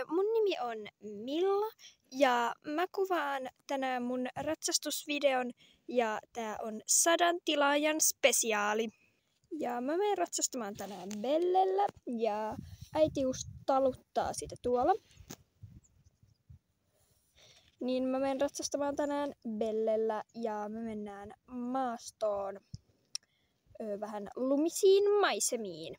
Mun nimi on Milla ja mä kuvaan tänään mun ratsastusvideon ja tää on 100 tilaajan spesiaali. Ja mä menen ratsastamaan tänään Bellellä ja äiti just taluttaa sitä tuolla. Niin mä menen ratsastamaan tänään Bellellä ja me mennään maastoon vähän lumisiin maisemiin.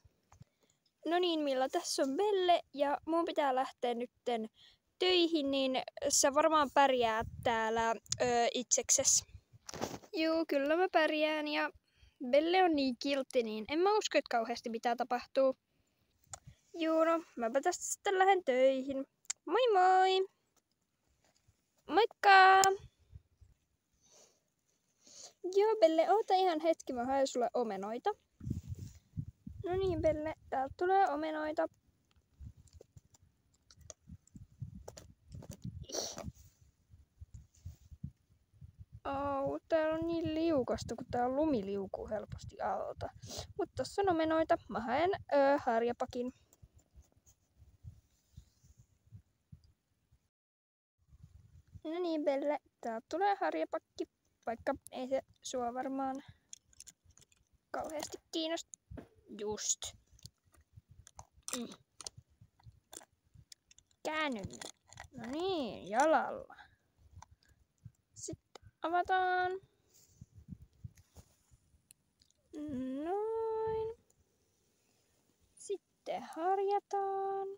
No niin, Milla, tässä on Belle ja mun pitää lähteä nytten töihin, niin sä varmaan pärjää täällä itsekses. Juu, kyllä mä pärjään ja Belle on niin kiltti, niin en mä usko, että kauheasti mitään tapahtuu. Juu, no mäpä tästä sitten lähden töihin. Moi moi! Moikka! Joo, Belle, oota ihan hetki, mä haen sulle omenoita. No niin, Belle, täältä tulee omenoita. Au, täällä on niin liukasta, kun tää lumi liukuu helposti alta. Mutta tossa on omenoita. Mä haen harjapakin. No niin, Belle, täältä tulee harjapakki. Vaikka ei se sua varmaan kauheasti kiinnosta. Just. Käännyn. No niin, jalalla. Sitten avataan. Noin. Sitten harjataan.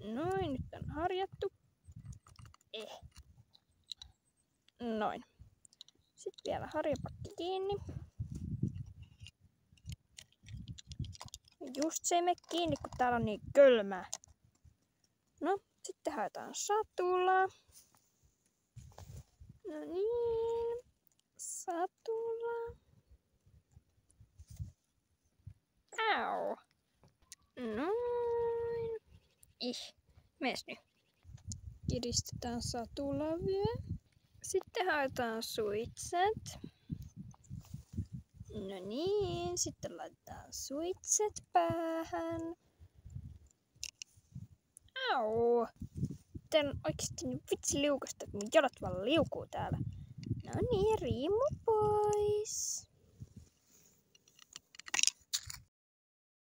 Noin, nyt on harjattu. Noin. Sitten vielä harjapakki kiinni. Just se ei mene kiinni, kun täällä on niin kylmää. No, sitten haetaan satulaa. No niin, satula. Au. Noin. Mees nyt. Kiristetään satulavyö. Sitten haetaan suitset. No niin, sitten laitetaan suitset päähän. Au! Tän on oikeesti niin vitsi liukasta, että mun jalat vaan liukuu täällä. No niin, riimu pois.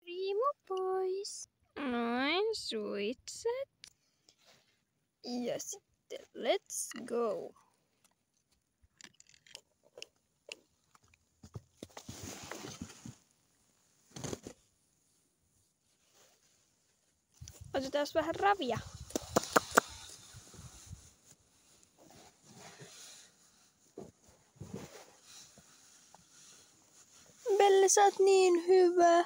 Riimu pois. Noin, suitset. Ja sitten let's go. Otetaan vähän ravia. Belle, sä oot niin hyvä.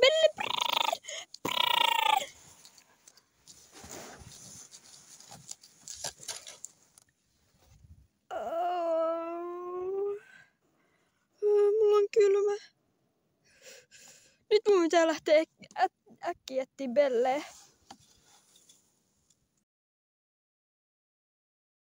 Belle, brrr, brrr. Mulla on kylmä. Nyt mun pitää lähteä äkkiä etsiä Belleä.